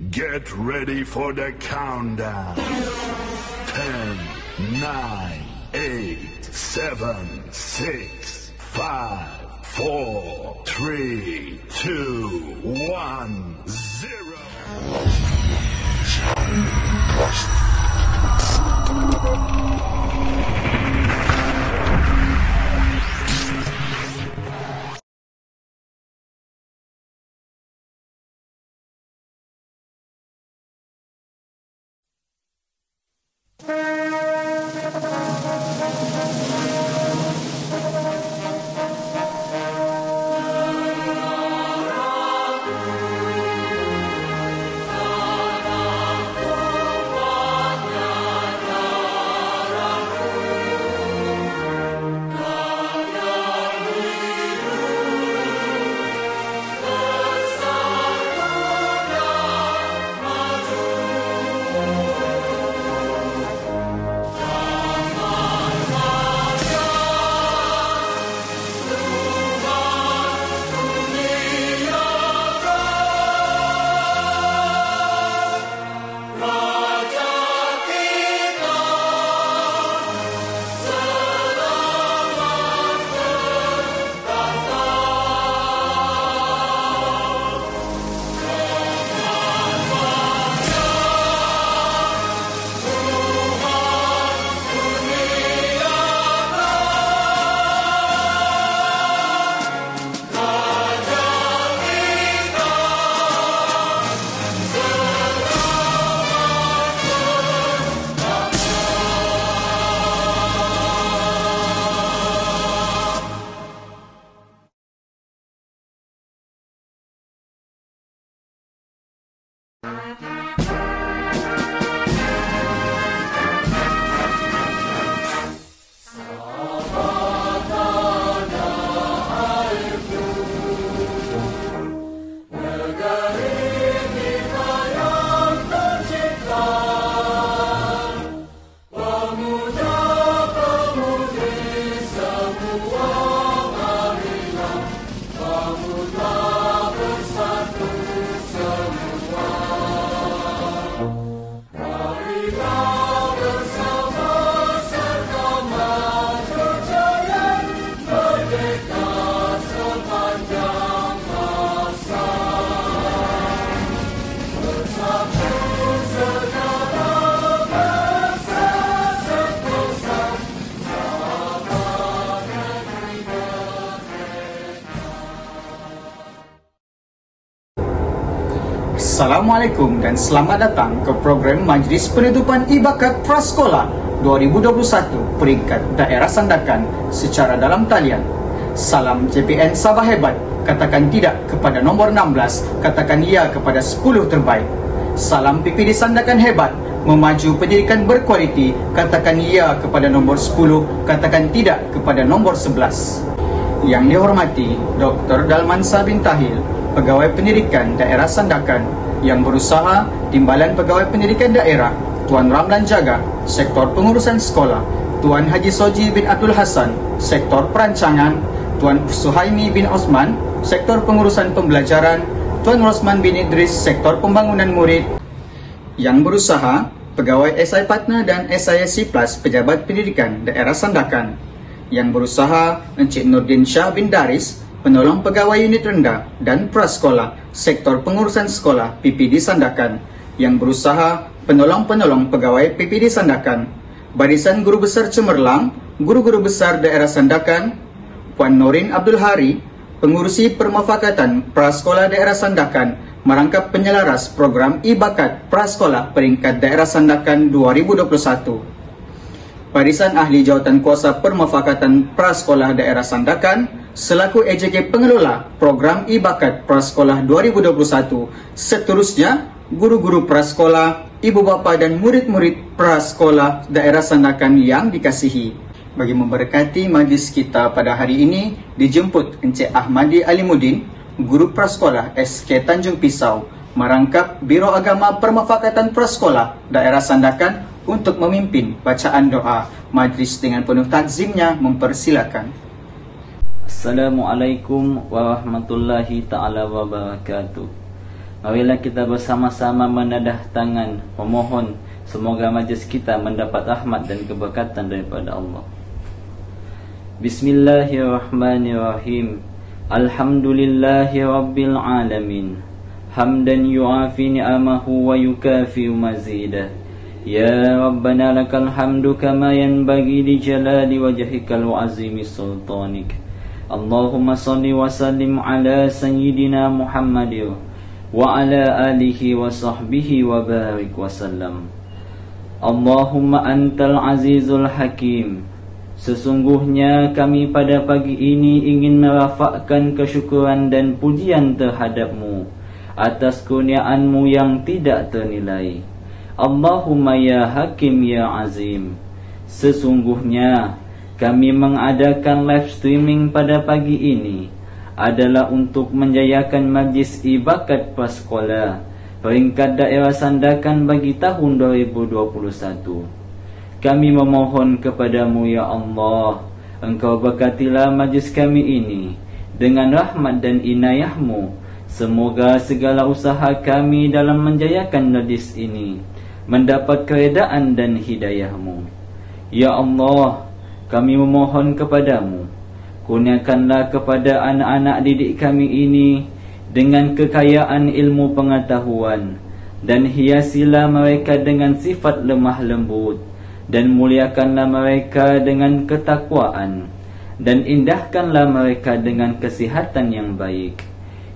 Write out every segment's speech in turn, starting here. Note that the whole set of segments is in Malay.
Get ready for the countdown. 10, 9, 8, 7, 6, 5, 4, 3, 2, 1, 0. Assalamualaikum dan selamat datang ke program Majlis Penutupan Ibakat Prasekolah 2021 peringkat daerah Sandakan secara dalam talian. Salam JPN Sabah Hebat, katakan tidak kepada nombor 16, katakan ya kepada 10 terbaik. Salam PPD Sandakan Hebat, memaju pendidikan berkualiti, katakan ya kepada nombor 10, katakan tidak kepada nombor 11. Yang dihormati Dr. Dalmansa bin Tahil, Pegawai Pendidikan Daerah Sandakan. Yang berusaha Timbalan Pegawai Pendidikan Daerah, Tuan Ramlan Jaga, Sektor Pengurusan Sekolah, Tuan Haji Soji bin Abdul Hasan, Sektor Perancangan, Tuan Suhaimi bin Osman, Sektor Pengurusan Pembelajaran, Tuan Rosman bin Idris, Sektor Pembangunan Murid. Yang berusaha Pegawai SI Partner dan SISC Plus Pejabat Pendidikan Daerah Sandakan. Yang berusaha Encik Nurdin Shah bin Daris, Penolong Pegawai Unit Rendah dan Prasekolah, Sektor Pengurusan Sekolah PPD Sandakan. Yang berusaha Penolong-penolong Pegawai PPD Sandakan. Barisan Guru Besar Cemerlang, Guru-Guru Besar Daerah Sandakan, Puan Norin Abdul Hari, Pengurusi Permufakatan Prasekolah Daerah Sandakan, merangkap penyelaras program Ibakat Prasekolah peringkat daerah Sandakan 2021. Barisan Ahli Jawatan Kuasa Permufakatan Prasekolah Daerah Sandakan, selaku EJK pengelola program Ibakat Prasekolah 2021. Seterusnya, guru-guru prasekolah, ibu bapa dan murid-murid prasekolah daerah Sandakan yang dikasihi. Bagi memberkati majlis kita pada hari ini, dijemput Encik Ahmadi Alimuddin, guru prasekolah SK Tanjung Pisau, merangkap Biro Agama Permufakatan Prasekolah daerah Sandakan untuk memimpin bacaan doa. Majlis dengan penuh takzimnya mempersilakan. Assalamualaikum warahmatullahi ta'ala wabarakatuh. Marilah kita bersama-sama menadah tangan, memohon semoga majlis kita mendapat rahmat dan keberkatan daripada Allah. Bismillahirrahmanirrahim. Alhamdulillahi rabbil alamin. Hamdan yu'afi ni'amahu wa yukafi mazidah. Ya Rabbana lakal hamdu kama yanbaghi li jalali wajhikal wa azimi sultanik. Allahumma salli wa sallim ala sayyidina Muhammadin wa ala alihi wa sahbihi wa barik wa sallam. Allahumma antal azizul hakim. Sesungguhnya kami pada pagi ini ingin merafakkan kesyukuran dan pujian terhadap-Mu atas kurniaan-Mu yang tidak ternilai. Allahumma ya hakim ya azim. Sesungguhnya kami mengadakan live streaming pada pagi ini adalah untuk menjayakan majlis ibakat prasekolah peringkat daerah Sandakan bagi tahun 2021. Kami memohon kepadamu ya Allah, Engkau berkatilah majlis kami ini dengan rahmat dan inayahmu. Semoga segala usaha kami dalam menjayakan majlis ini mendapat keredaan dan hidayahmu. Ya Allah, kami memohon kepadamu, kurniakanlah kepada anak-anak didik kami ini dengan kekayaan ilmu pengetahuan, dan hiasilah mereka dengan sifat lemah lembut, dan muliakanlah mereka dengan ketakwaan, dan indahkanlah mereka dengan kesihatan yang baik.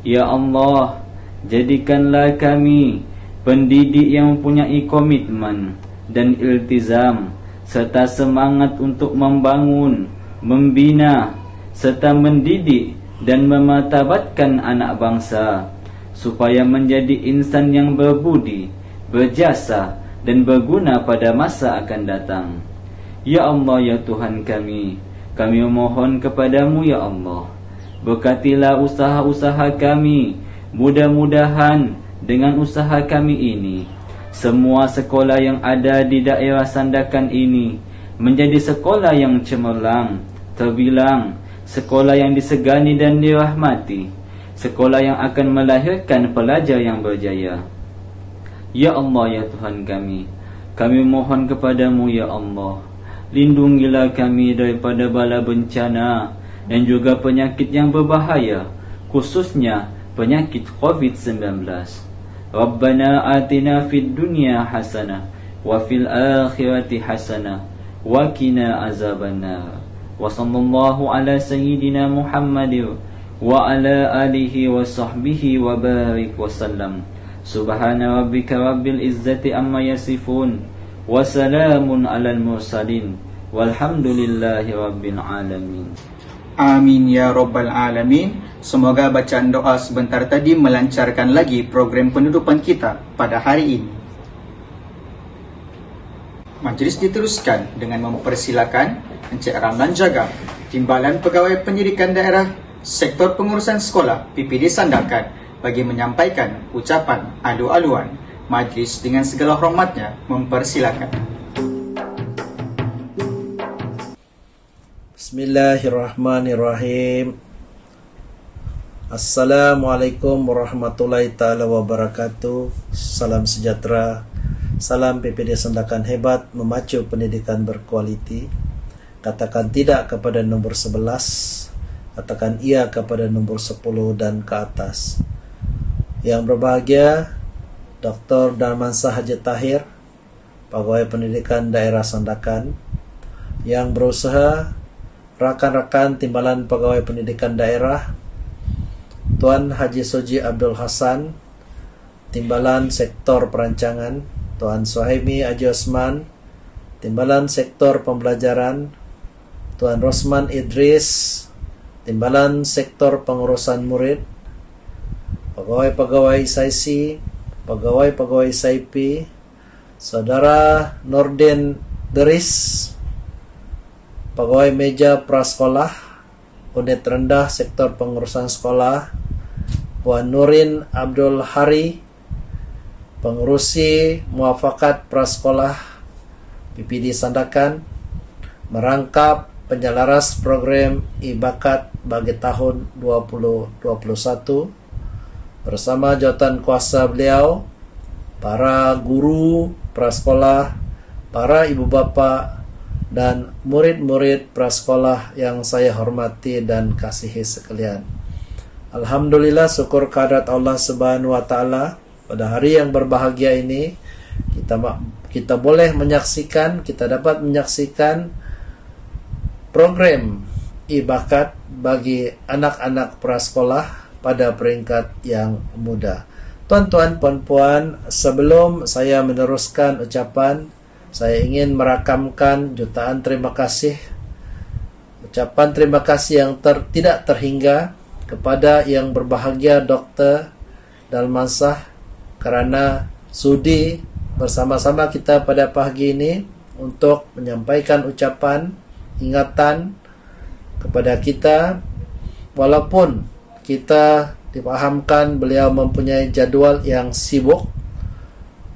Ya Allah, jadikanlah kami pendidik yang mempunyai komitmen dan iltizam serta semangat untuk membangun, membina serta mendidik dan memartabatkan anak bangsa supaya menjadi insan yang berbudi, berjasa dan berguna pada masa akan datang. Ya Allah ya Tuhan kami memohon kepadamu ya Allah, berkatilah usaha-usaha kami. Mudah-mudahan dengan usaha kami ini semua sekolah yang ada di daerah Sandakan ini menjadi sekolah yang cemerlang, terbilang, sekolah yang disegani dan dirahmati, sekolah yang akan melahirkan pelajar yang berjaya. Ya Allah ya Tuhan kami mohon kepadamu ya Allah, lindungilah kami daripada bala bencana dan juga penyakit yang berbahaya, khususnya penyakit COVID-19. Rabbana atina fid dunya hasanah wa fil akhirati hasanah wa qina azabannar. Wa sallallahu ala sayyidina Muhammadin wa ala alihi wa sahbihi wa barik wa sallam. Subhana rabbika rabbil izzati amma yasifun wa salamun alal mursalin walhamdulillahi rabbil alamin. Amin ya Rabbal Alamin. Semoga bacaan doa sebentar tadi melancarkan lagi program penutupan kita pada hari ini. Majlis diteruskan dengan mempersilakan Encik Ramlan Jagam, Timbalan Pegawai Pendidikan Daerah Sektor Pengurusan Sekolah PPD Sandakan, bagi menyampaikan ucapan alu-aluan. Majlis dengan segala hormatnya mempersilakan. Bismillahirrahmanirrahim. Assalamualaikum warahmatullahi ta'ala wabarakatuh. Salam sejahtera. Salam PPD Sandakan hebat, memacu pendidikan berkualiti. Katakan tidak kepada nombor 11, katakan iya kepada nombor 10 dan ke atas. Yang berbahagia Dr. Darmansyah Haji Tahir, Pegawai Pendidikan Daerah Sandakan. Yang berusaha rakan-rakan Timbalan Pegawai Pendidikan Daerah, Tuan Haji Soji Abdul Hasan, Timbalan Sektor Perancangan, Tuan Suhaimi Haji Osman, Timbalan Sektor Pembelajaran, Tuan Rosman Idris, Timbalan Sektor Pengurusan Murid, Pegawai-pegawai SAISI, Pegawai-pegawai SAIPI, Saudara Nordin Deris, Pegawai Meja Prasekolah, Unit Rendah Sektor Pengurusan Sekolah, Puan Nurin Abdul Hari, Pengurusi Muafakat Prasekolah PPD Sandakan, merangkap penyelaras program Ibakat bagi tahun 2021, bersama jawatan kuasa beliau, para guru prasekolah, para ibu bapa, dan murid-murid prasekolah yang saya hormati dan kasihi sekalian. Alhamdulillah, syukur kehadirat Allah Subhanahu wa taala, pada hari yang berbahagia ini kita boleh menyaksikan, kita dapat menyaksikan program ibakat bagi anak-anak prasekolah pada peringkat yang muda. Tuan-tuan, puan-puan, sebelum saya meneruskan ucapan, saya ingin merakamkan jutaan terima kasih, ucapan terima kasih yang tidak terhingga kepada yang berbahagia Dr. Dalmansah kerana sudi bersama-sama kita pada pagi ini untuk menyampaikan ucapan ingatan kepada kita, walaupun kita dipahamkan beliau mempunyai jadual yang sibuk,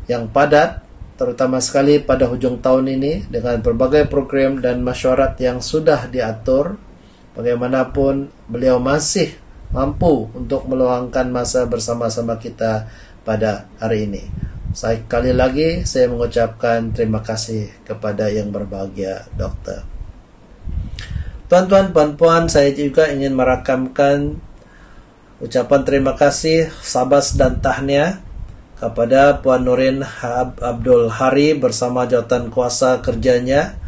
yang padat, terutama sekali pada hujung tahun ini dengan berbagai program dan mesyuarat yang sudah diatur. Bagaimanapun beliau masih mampu untuk meluangkan masa bersama-sama kita pada hari ini. Sekali lagi saya mengucapkan terima kasih kepada yang berbahagia Dokter. Tuan-tuan, puan-puan, saya juga ingin merakamkan ucapan terima kasih, sabas dan tahniah kepada Puan Nurin Abdul Hari bersama jawatan kuasa kerjanya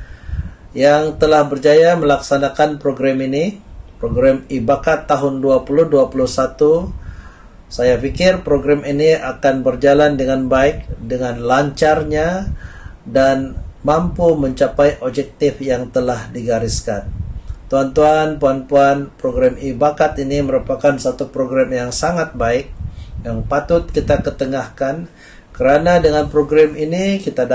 yang telah berjaya melaksanakan program ini, program ibakat tahun 2021. Saya pikir program ini akan berjalan dengan baik, dengan lancarnya, dan mampu mencapai objektif yang telah digariskan. Tuan-tuan, puan-puan, program ibakat ini merupakan satu program yang sangat baik, yang patut kita ketengahkan, kerana dengan program ini kita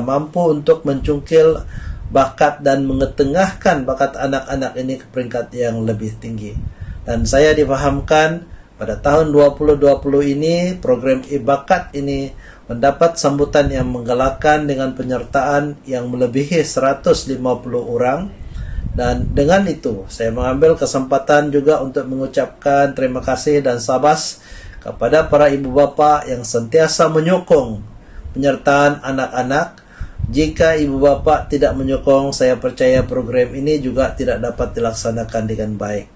mampu untuk mencungkil bakat dan mengetengahkan bakat anak-anak ini ke peringkat yang lebih tinggi. Dan saya difahamkan pada tahun 2020 ini, program ibakat ini mendapat sambutan yang menggalakkan dengan penyertaan yang melebihi 150 orang. Dan dengan itu, saya mengambil kesempatan juga untuk mengucapkan terima kasih dan sabas kepada para ibu bapa yang sentiasa menyokong penyertaan anak-anak. Jika ibu bapa tidak menyokong, saya percaya program ini juga tidak dapat dilaksanakan dengan baik.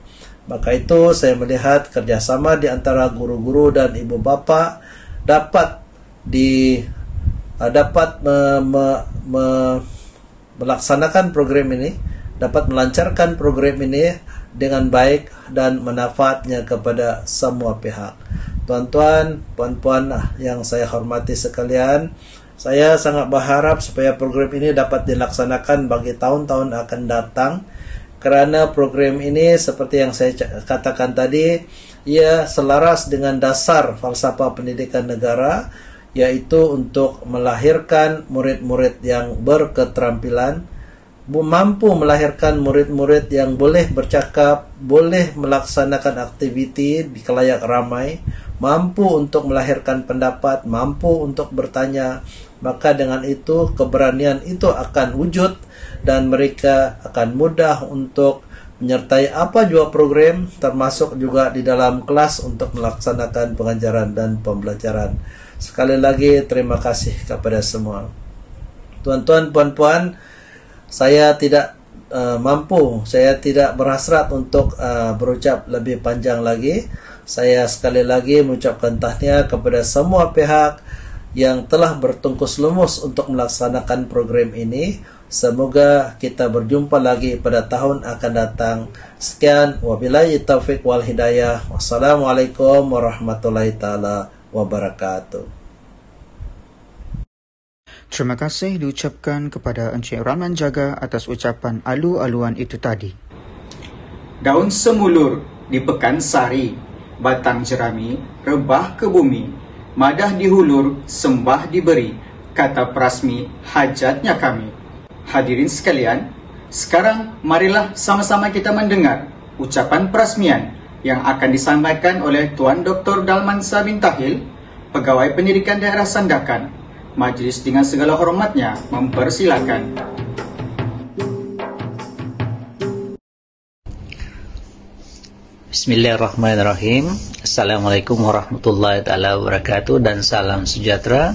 Maka itu saya melihat kerjasama di antara guru-guru dan ibu bapa dapat melaksanakan program ini, dapat melancarkan program ini dengan baik dan manfaatnya kepada semua pihak. Tuan-tuan, puan-puan yang saya hormati sekalian, saya sangat berharap supaya program ini dapat dilaksanakan bagi tahun-tahun akan datang, kerana program ini seperti yang saya katakan tadi, ia selaras dengan dasar falsafah pendidikan negara, yaitu untuk melahirkan murid-murid yang berketerampilan, mampu melahirkan murid-murid yang boleh bercakap, boleh melaksanakan aktiviti di khalayak ramai, mampu untuk melahirkan pendapat, mampu untuk bertanya. Maka dengan itu keberanian itu akan wujud dan mereka akan mudah untuk menyertai apa jua program, termasuk juga di dalam kelas untuk melaksanakan pengajaran dan pembelajaran. Sekali lagi terima kasih kepada semua. Tuan-tuan, puan-puan, saya tidak saya tidak berhasrat untuk berucap lebih panjang lagi. Saya sekali lagi mengucapkan tahniah kepada semua pihak yang telah bertungkus lumus untuk melaksanakan program ini. Semoga kita berjumpa lagi pada tahun akan datang. Sekian, wabillahi taufiq wal hidayah. Wassalamualaikum warahmatullahi taala wabarakatuh. Terima kasih diucapkan kepada Encik Rahman Jaga atas ucapan alu-aluan itu tadi. Daun semulur di Pekansari, batang jerami rebah ke bumi, madah dihulur, sembah diberi, kata Prasmi hajatnya kami. Hadirin sekalian, sekarang marilah sama-sama kita mendengar ucapan perasmian yang akan disampaikan oleh Tuan Dr. Dalmansah bin Tahil, Pegawai Pendidikan Daerah Sandakan. Majlis dengan segala hormatnya mempersilakan. Bismillahirrahmanirrahim. Assalamualaikum warahmatullahi taala wabarakatuh, dan salam sejahtera.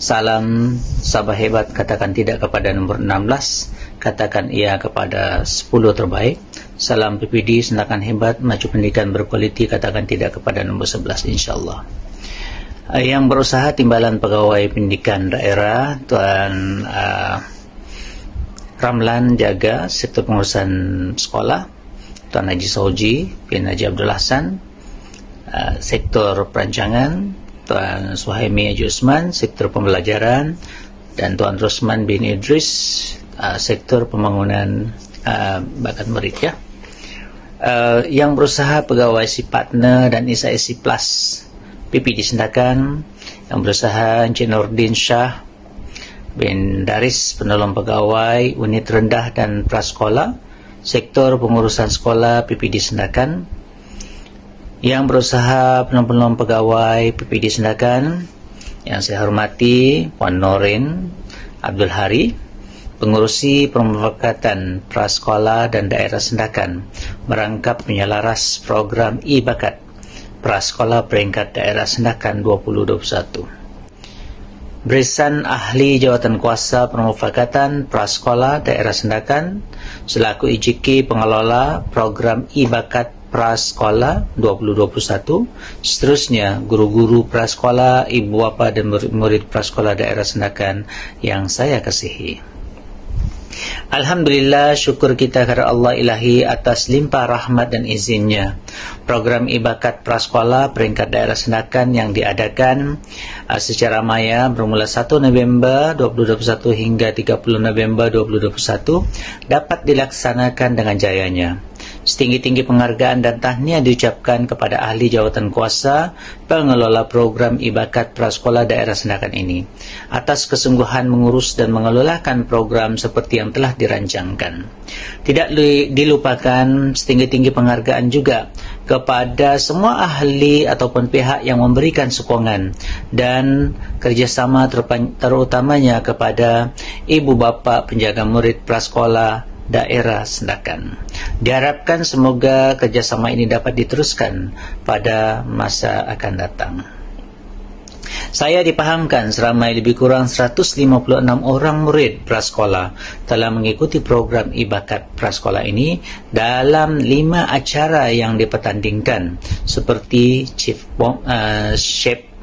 Salam sahabat hebat, katakan tidak kepada nomor 16, katakan iya kepada 10 terbaik. Salam PPD, sendakan hebat, maju pendidikan berkualiti, katakan tidak kepada nomor 11 insyaallah. Yang berusaha timbalan pegawai pendidikan daerah, Tuan Ramlan Jaga, sektor pengurusan sekolah, Tuan Haji Sauji bin Haji Abdul Hasan, sektor perancangan, Tuan Suhaimi Haji Usman, sektor pembelajaran, dan Tuan Rosman bin Idris, sektor pembangunan bakat murid ya. Yang berusaha pegawai si partner dan ISI Plus PPD Sendakan, yang berusaha Encik Nordin Shah bin Daris, penolong pegawai unit rendah dan prasekolah, sektor pengurusan sekolah PPD Sendakan. Yang berusaha penolong pegawai PPD Sendakan, yang saya hormati Puan Norin Abdul Hari, pengurusi pemufakatan prasekolah dan daerah Sendakan, merangkap menyelaras program e-bakat prasekolah peringkat daerah Sendakan 2021. Barisan Ahli Jawatan Kuasa Pemufakatan Prasekolah Daerah Sendakan selaku IJK pengelola program e-bakat prasekolah 2021. Seterusnya guru-guru prasekolah, ibu bapa dan murid-murid prasekolah daerah Sendakan yang saya kasihi. Alhamdulillah, syukur kita kepada Allah Ilahi atas limpah rahmat dan izinnya. Program e-bakat prasekolah peringkat daerah Sendakan yang diadakan secara maya bermula 1 November 2021 hingga 30 November 2021 dapat dilaksanakan dengan jayanya. Setinggi-tinggi penghargaan dan tahniah diucapkan kepada ahli jawatan kuasa pengelola program e-bakat prasekolah daerah Sendakan ini atas kesungguhan mengurus dan mengelolakan program seperti yang telah dirancangkan. Tidak dilupakan setinggi-tinggi penghargaan juga kepada semua ahli ataupun pihak yang memberikan sokongan dan kerjasama, terutamanya kepada ibu bapa penjaga murid prasekolah daerah Sendakan. Diharapkan semoga kerjasama ini dapat diteruskan pada masa akan datang. Saya dipahamkan seramai lebih kurang 156 orang murid prasekolah telah mengikuti program e-bakat prasekolah ini dalam 5 acara yang dipertandingkan seperti Chef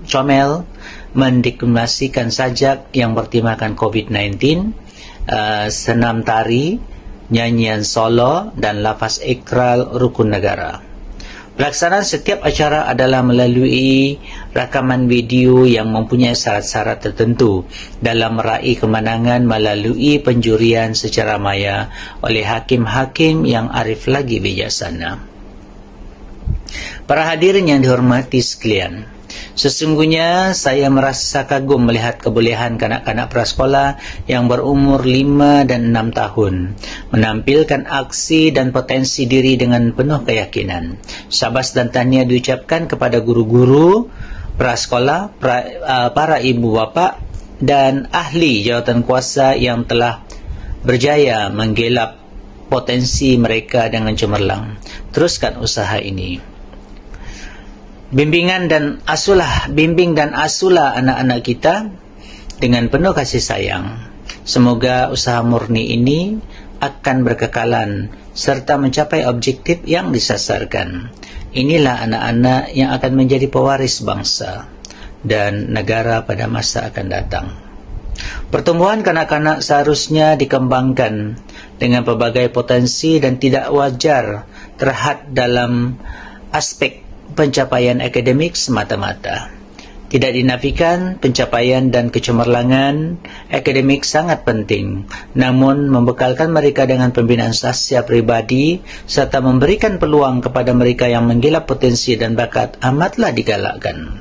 Comel, mendeklarasikan sajak yang bertemakan COVID-19, senam tari, nyanyian solo, dan lafaz ikrar rukun negara. Pelaksanaan setiap acara adalah melalui rakaman video yang mempunyai syarat-syarat tertentu dalam meraih kemenangan melalui penjurian secara maya oleh hakim-hakim yang arif lagi bijaksana. Para hadirin yang dihormati sekalian, sesungguhnya saya merasa kagum melihat kebolehan kanak-kanak prasekolah yang berumur 5 dan 6 tahun menampilkan aksi dan potensi diri dengan penuh keyakinan. Syabas dan tahniah diucapkan kepada guru-guru prasekolah, para ibu bapa dan ahli jawatan kuasa yang telah berjaya menggelap potensi mereka dengan cemerlang. Teruskan usaha ini. Bimbing dan asulah anak-anak kita dengan penuh kasih sayang. Semoga usaha murni ini akan berkekalan serta mencapai objektif yang disasarkan. Inilah anak-anak yang akan menjadi pewaris bangsa dan negara pada masa akan datang. Pertumbuhan kanak-kanak seharusnya dikembangkan dengan pelbagai potensi dan tidak wajar terhad dalam aspek pencapaian akademik semata-mata. Tidak dinafikan pencapaian dan kecemerlangan akademik sangat penting, namun membekalkan mereka dengan pembinaan sahsia pribadi serta memberikan peluang kepada mereka yang menggilap potensi dan bakat amatlah digalakkan.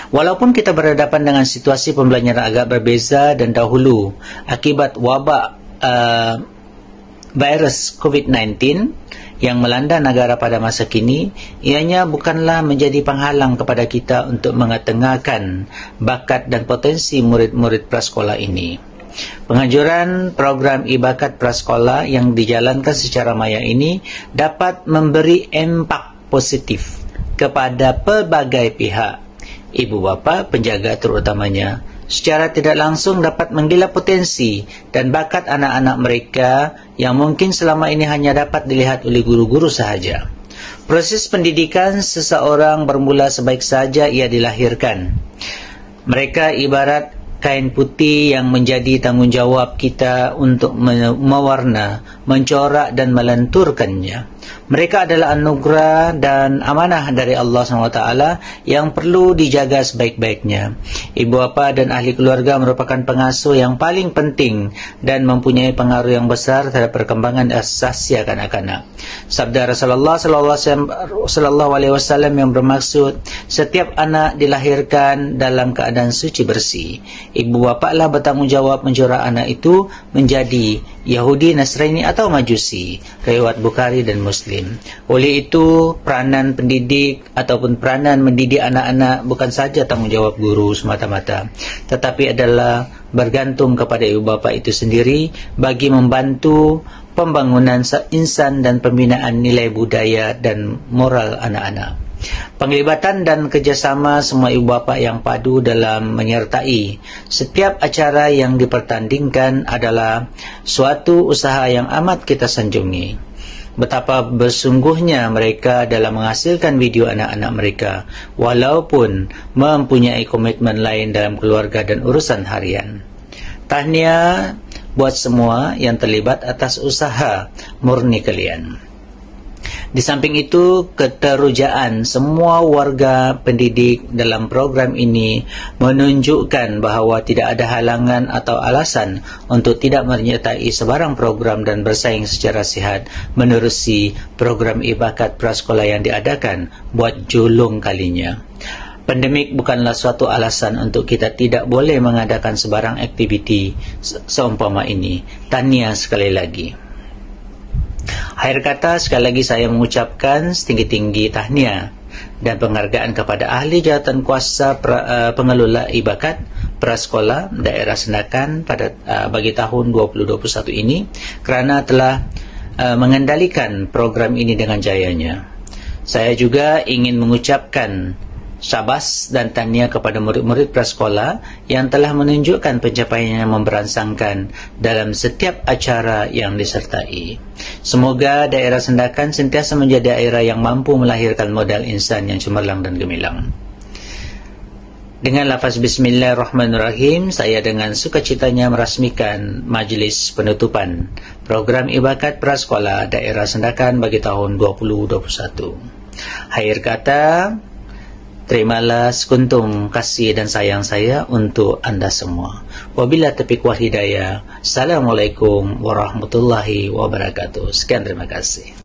Walaupun kita berhadapan dengan situasi pembelajaran agak berbeza dan dahulu akibat wabak virus COVID-19 yang melanda negara pada masa kini, ianya bukanlah menjadi penghalang kepada kita untuk mengetengahkan bakat dan potensi murid-murid prasekolah ini. Penganjuran program ibakat prasekolah yang dijalankan secara maya ini dapat memberi impak positif kepada pelbagai pihak, ibu bapa, penjaga terutamanya, secara tidak langsung dapat menggila potensi dan bakat anak-anak mereka yang mungkin selama ini hanya dapat dilihat oleh guru-guru sahaja. Proses pendidikan seseorang bermula sebaik saja ia dilahirkan. Mereka ibarat kain putih yang menjadi tanggungjawab kita untuk mewarna, mencorak dan melenturkannya. Mereka adalah anugerah dan amanah dari Allah SWT yang perlu dijaga sebaik-baiknya. Ibu bapa dan ahli keluarga merupakan pengasuh yang paling penting dan mempunyai pengaruh yang besar terhadap perkembangan asasi kanak-kanak. Sabda Rasulullah SAW yang bermaksud, setiap anak dilahirkan dalam keadaan suci bersih. Ibu bapa lah bertanggungjawab mencorak anak itu menjadi Yahudi, Nasrani atau Majusi. Riwayat Bukhari dan Muslim. Oleh itu, peranan pendidik ataupun peranan mendidik anak-anak bukan saja tanggungjawab guru semata-mata, tetapi adalah bergantung kepada ibu bapa itu sendiri bagi membantu pembangunan insan dan pembinaan nilai budaya dan moral anak-anak. Penglibatan dan kerjasama semua ibu bapa yang padu dalam menyertai setiap acara yang dipertandingkan adalah suatu usaha yang amat kita sanjungi. Betapa bersungguhnya mereka dalam menghasilkan video anak-anak mereka, walaupun mempunyai komitmen lain dalam keluarga dan urusan harian. Tahniah buat semua yang terlibat atas usaha murni kalian. Di samping itu, keterujaan semua warga pendidik dalam program ini menunjukkan bahawa tidak ada halangan atau alasan untuk tidak menyertai sebarang program dan bersaing secara sihat menerusi program ibakat prasekolah yang diadakan buat julung kalinya. Pandemik bukanlah suatu alasan untuk kita tidak boleh mengadakan sebarang aktiviti seumpama ini. Tahniah sekali lagi. Akhir kata, sekali lagi saya mengucapkan setinggi-tinggi tahniah dan penghargaan kepada ahli jawatan kuasa pengelola ibakat prasekolah daerah Sandakan pada bagi tahun 2021 ini kerana telah mengendalikan program ini dengan jayanya. Saya juga ingin mengucapkan syabas dan tahniah kepada murid-murid prasekolah yang telah menunjukkan pencapaian yang memberansangkan dalam setiap acara yang disertai. Semoga daerah Sandakan sentiasa menjadi daerah yang mampu melahirkan modal insan yang cemerlang dan gemilang. Dengan lafaz Bismillahirrahmanirrahim, saya dengan sukacitanya merasmikan majlis penutupan program ibakat prasekolah daerah Sandakan bagi tahun 2021. Akhir kata, terimalah sekuntum kasih dan sayang saya untuk anda semua. Wabillahi taufiq wal hidayah. Assalamualaikum warahmatullahi wabarakatuh. Sekian, terima kasih.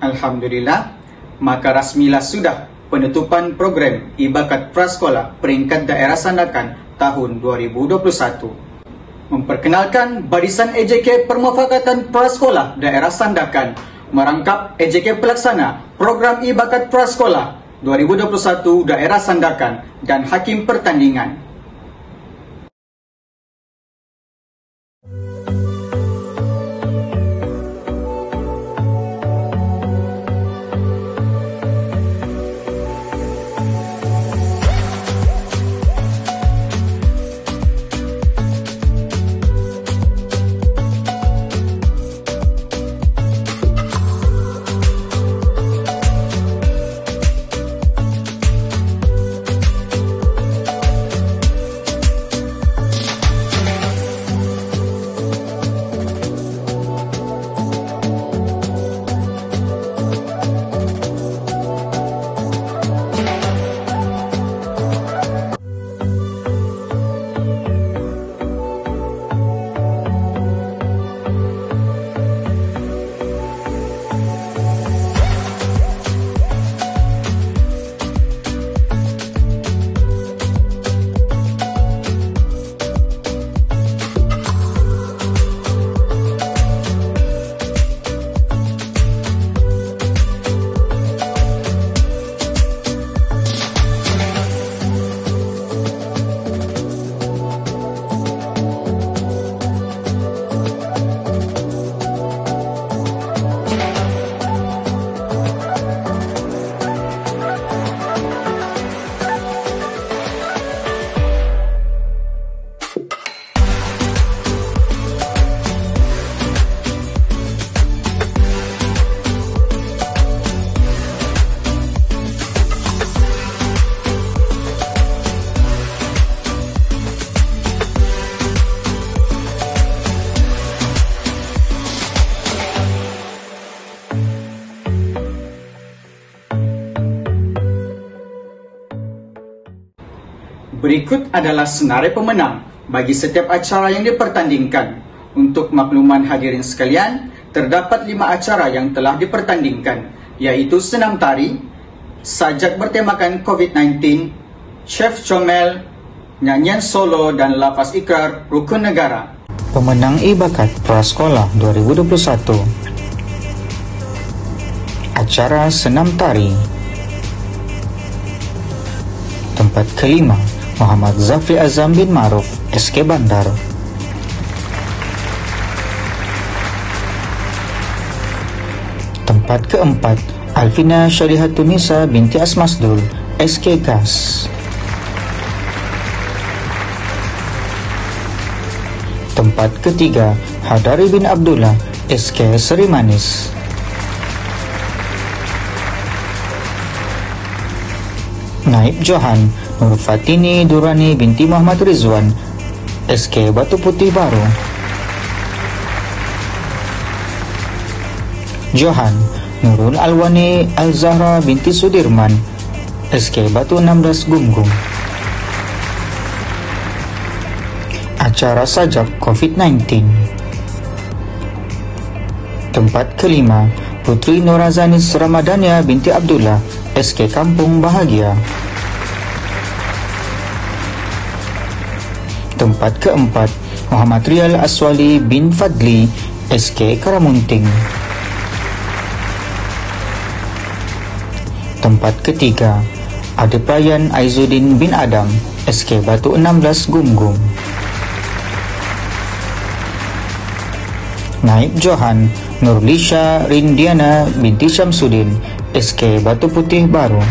Alhamdulillah, maka rasmilah sudah penutupan program Ibakat Prasekolah Peringkat Daerah Sandakan tahun 2021. Memperkenalkan barisan EJK Permufakatan Prasekolah Daerah Sandakan merangkap EJK Pelaksana Program Ibakat Prasekolah 2021 Daerah Sandakan dan Hakim Pertandingan. Berikut adalah senarai pemenang bagi setiap acara yang dipertandingkan. Untuk makluman hadirin sekalian, terdapat 5 acara yang telah dipertandingkan, yaitu senam tari, sajak bertemakan COVID-19, chef comel, nyanyian solo dan lafaz ikrar rukun negara. Pemenang Ibakat Prasekolah 2021. Acara senam tari. Tempat kelima, Muhammad Zafri Azam bin Maruf, SK Bandar. Tempat keempat, Alvina Syarihatunisa binti Asmasdul, SK Gas. Tempat ketiga, Hadari bin Abdullah, SK Seri Manis. Naib Johan, Nur Fatini Durani binti Muhammad Rizwan, SK Batu Putih Baru. Johan, Nurul Alwani Al-Zahra binti Sudirman, SK Batu 16 Gumgung. Acara sajak COVID-19. Tempat kelima, Putri Nurazanis Ramadania binti Abdullah, SK Kampung Bahagia. Tempat keempat, Muhammad Rial Aswali bin Fadli, SK Karamunting. Tempat ketiga, Adeprayan Aizuddin bin Adam, SK Batu 16 Gumgung. Naib Johan, Nurlisha Rindiana binti Syamsuddin, SK Batu Putih Baru.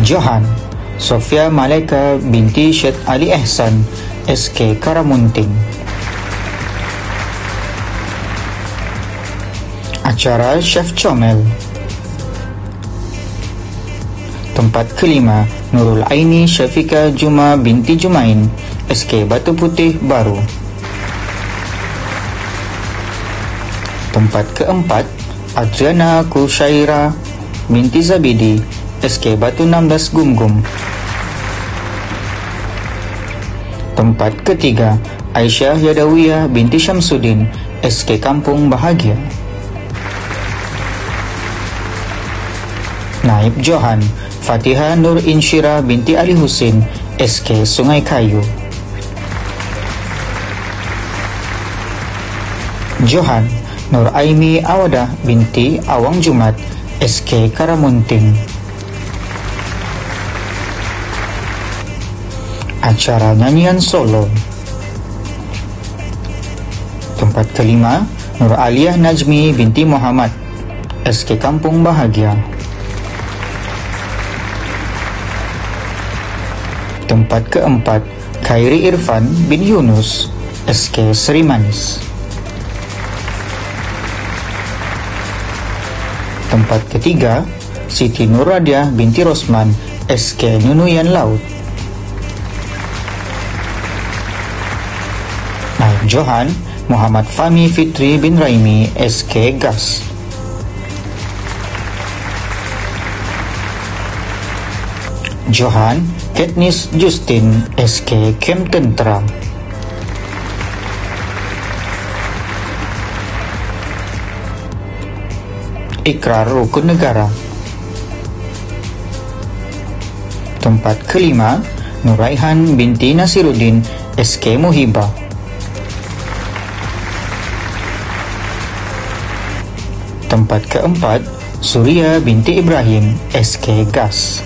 Johan, Sofia Malaika binti Syed Ali Ehsan, SK Karamunting. Acara Chef Comel. Tempat kelima, Nurul Aini Syafika Juma binti Jumain, SK Batu Putih Baru. Tempat keempat, Adriana Kushaira binti Zabidi, SK Batu 16 Gumgum. Tempat ketiga, Aisyah Yadawiyah binti Syamsuddin, SK Kampung Bahagia. Naib Johan Fatihah Nur Insyirah binti Ali Husin SK Sungai Kayu. Johan Nur Aimi Awadah binti Awang Jumat SK Karamunting. Acara nyanyian solo. Tempat kelima, Nur Aliyah Najmi binti Muhammad SK Kampung Bahagia. Tempat keempat, Khairi Irfan bin Yunus SK Seri Manis. Tempat ketiga, Siti Nurradiah binti Rosman SK Nunuyan Laut. Naib Johan Muhammad Fahmi Fitri bin Raimi SK Gas. Johan Katniss Justin SK Kem Tentera. Ikrar Rukun Negara. Tempat kelima, Nuraihan binti Nasiruddin SK Muhibah. Tempat keempat, Surya binti Ibrahim SK Gas.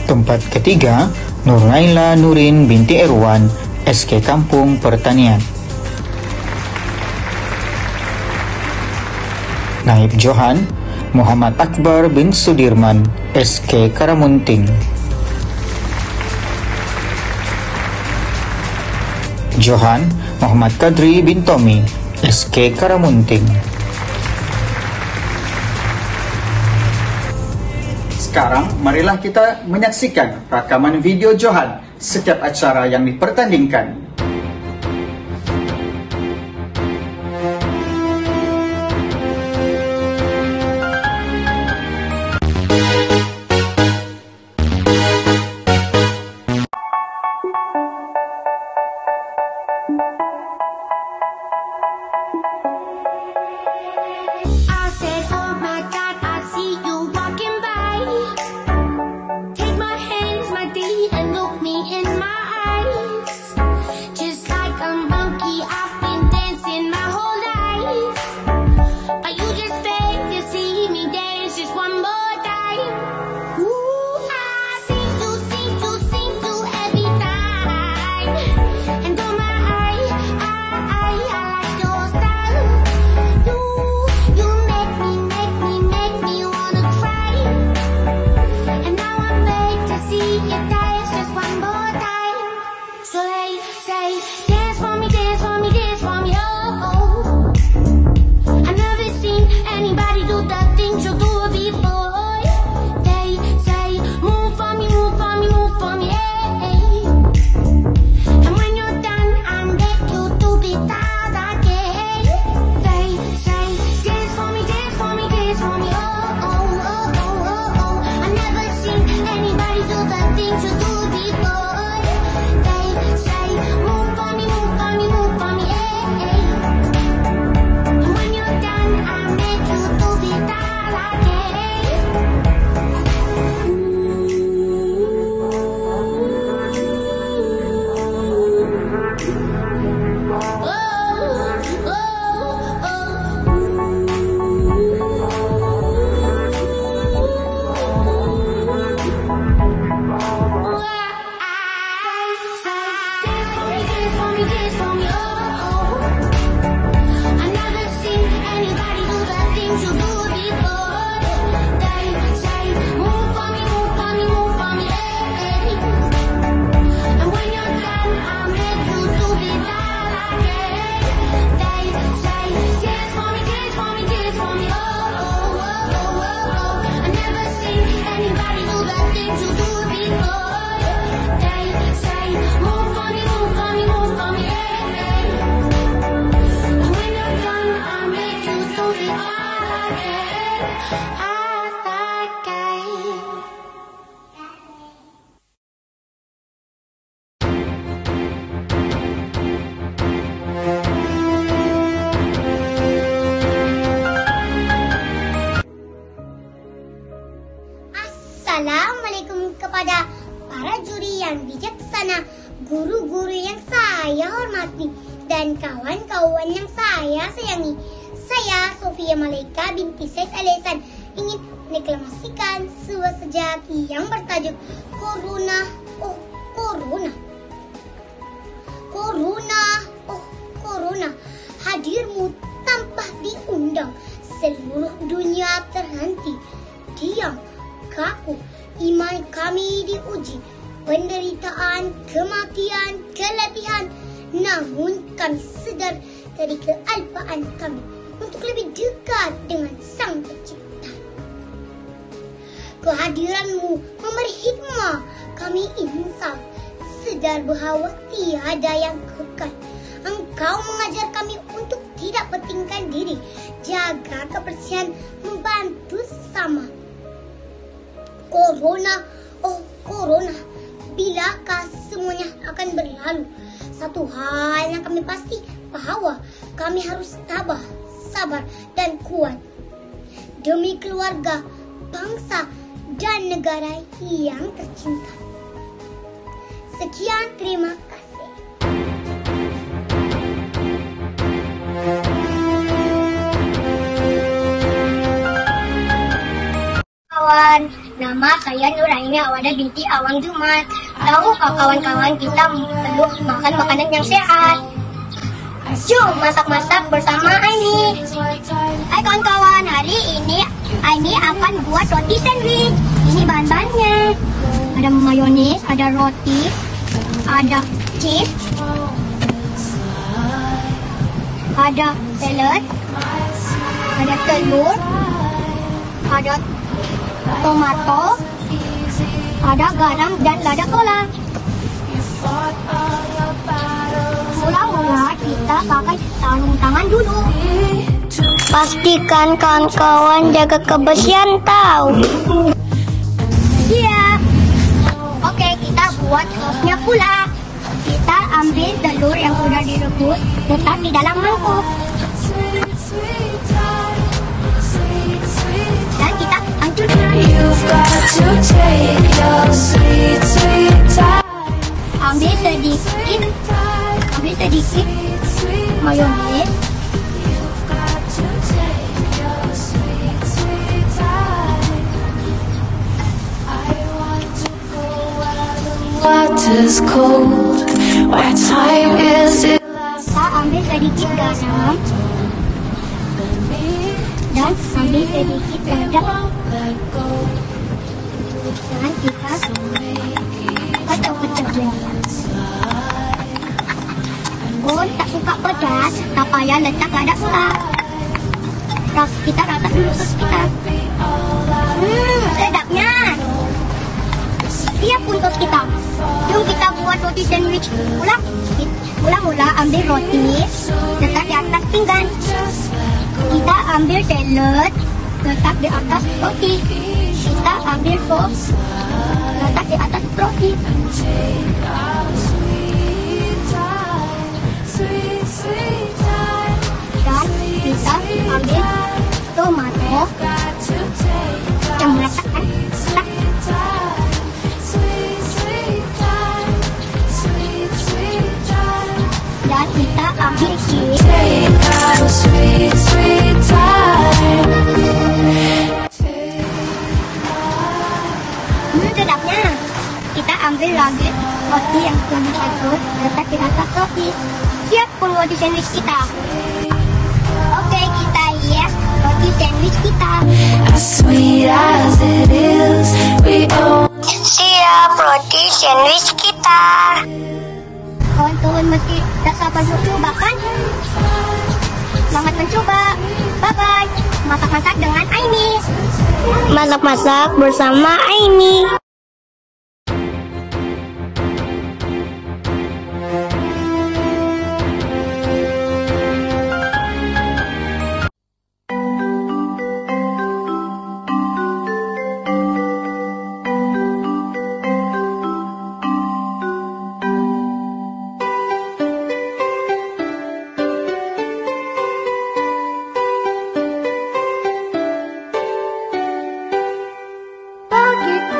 Tempat ketiga, Nur Naila Nurin binti Erwan SK Kampung Pertanian. Naib Johan Muhammad Akbar bin Sudirman SK Karamunting. Johan Muhammad Kadri bin Tommy SK Karamunting. Sekarang, marilah kita menyaksikan rakaman video Johan setiap acara yang dipertandingkan. dan kawan-kawan yang saya sayangi. Saya Sofia Malaika binti Said Alisan ingin meneklamasikan sebuah sejati yang bertajuk Corona, oh Corona. Corona, oh Corona. Hadirmu tanpa diundang, seluruh dunia terhenti. Diam, kaku, iman kami diuji. Penderitaan, kematian, keletihan. Namun kami sedar dari kealpaan kami untuk lebih dekat dengan Sang Pencipta. Kehadiranmu memberi hikmah, kami insaf, sedar bahwa tiada yang kekal. Engkau mengajar kami untuk tidak pentingkan diri, jaga kebersihan, membantu sesama. Corona, oh Corona, bilakah semuanya akan berlalu? Satu hal yang kami pasti, bahwa kami harus tabah, sabar, dan kuat demi keluarga, bangsa, dan negara yang tercinta. Sekian, terima kasih. Kawan, nama saya Nuraini Awada binti Awang Jumat. Tahukah kawan-kawan kita perlu makan makanan yang sehat? Jom masak-masak bersama Aini. Hai kawan-kawan, hari ini Aini akan buat roti sandwich. Ini bahan-bahannya. Ada mayonis, ada roti, ada cheese, ada salad, ada telur, ada tomato, ada garam dan lada sola. Mula-mula kita pakai sarung tangan dulu. Pastikan kawan-kawan jaga kebersihan tahu. Iya. Oke, kita buat sosnya pula. Kita ambil telur yang sudah direbus, letak di dalam mangkuk. Dan kita hancurkan. Ambil sedikit mayones. Water's cold. What time is it? Kita ambil sedikit garam dan ambil sedikit lada. Dan kita pecah-pecah. Oh, tak suka pedas, tak payah letak lada pula. Kita rata dulu sos kita. Sedapnya. Siap untuk kita. Jom kita buat roti sandwich pula. Mula-mula ambil roti, letak di atas pinggan. Kita ambil salad, letak di atas roti. Kita ambil sos, letak di atas roti. Dan kita ambil tomato yang meletakkan. Dan kita ambil cheese. Sedapnya. Kita ambil lagi roti yang sudah satu, letak di atas roti. Siap pun roti sandwich kita. Oke, kita hias roti sandwich kita. Siap roti sandwich kita. Kawan-kawan mesti tak sabar untuk coba kan? Selamat mencoba. Bye-bye. Masak-masak dengan Aini. Masak-masak bersama Aini. Pagiku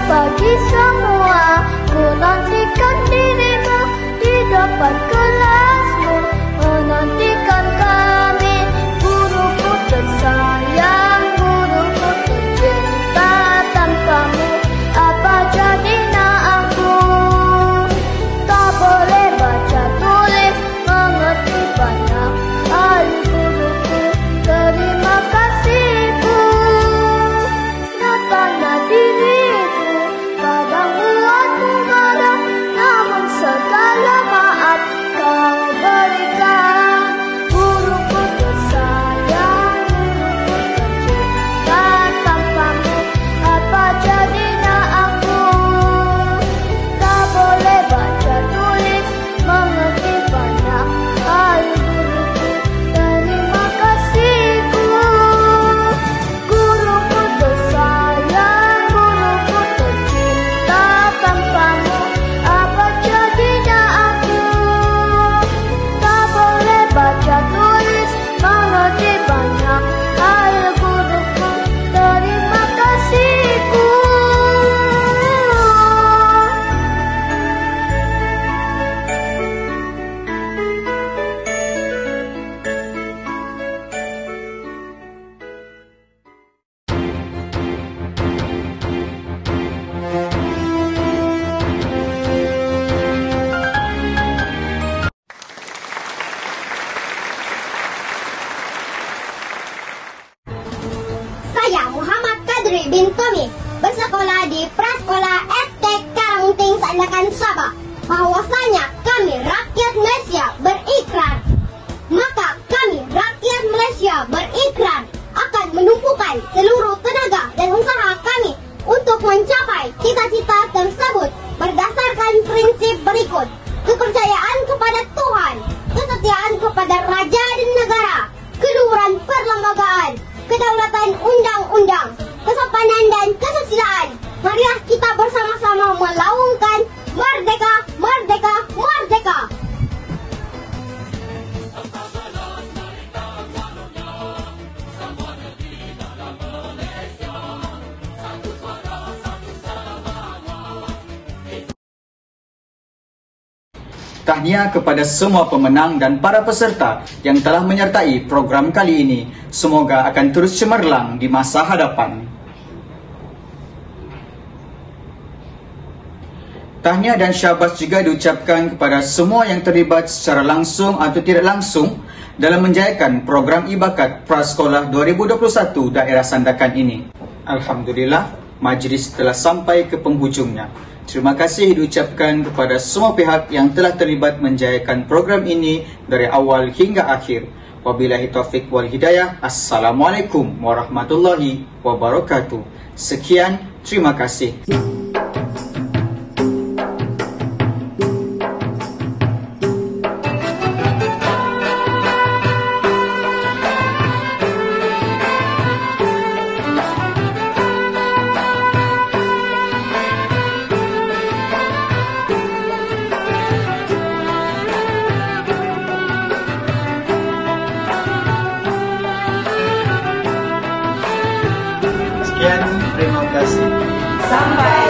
Bagi semua, ku nantikan dirimu di depan kelasmu, menantikan kami, guruku tersayang, guruku tercinta. Tanpamu, apa jadinya aku? Tak boleh baca tulis, mengerti banyak hal, guruku, terima kasihku. Nyatanya diriku kadang buatmu marah, namun segala maaf kau berikan. Guruku tersayang, guruku tercinta. Tanpamu, apa jadinya aku? Tak boleh baca tulis, mengerti banyak hal, guruku, terima kasihku. Guruku tersayang, guruku tercinta. Tanpamu, apa jadinya aku? Tak boleh baca tulis, mengerti banyak hal, guruku, terima kasihku. Saya Muhammad Kadri bin Tommy, bersekolah di Prasekolah SD Karangting Sandakan, Sabah. Bahwasanya kami rakyat Malaysia berikrar, maka kami rakyat Malaysia berikrar akan menumpukan seluruh tenaga dan usaha kami untuk mencapai cita-cita tersebut berdasarkan prinsip berikut: kepercayaan kepada Tuhan, kesetiaan kepada raja dan negara, keluhuran perlembagaan, kedaulatan undang-undang, kesopanan dan kesusilaan. Marilah kita bersama-sama melaungkan Merdeka, Merdeka, Merdeka. Tahniah kepada semua pemenang dan para peserta yang telah menyertai program kali ini. Semoga akan terus cemerlang di masa hadapan. Tahniah dan syabas juga diucapkan kepada semua yang terlibat secara langsung atau tidak langsung dalam menjayakan program Ibakat Prasekolah 2021 Daerah Sandakan ini. Alhamdulillah, majlis telah sampai ke penghujungnya. Terima kasih diucapkan kepada semua pihak yang telah terlibat menjayakan program ini dari awal hingga akhir. Wabillahi taufiq wal hidayah. Assalamualaikum warahmatullahi wabarakatuh. Sekian, terima kasih. Sekian, terima kasih. Sampai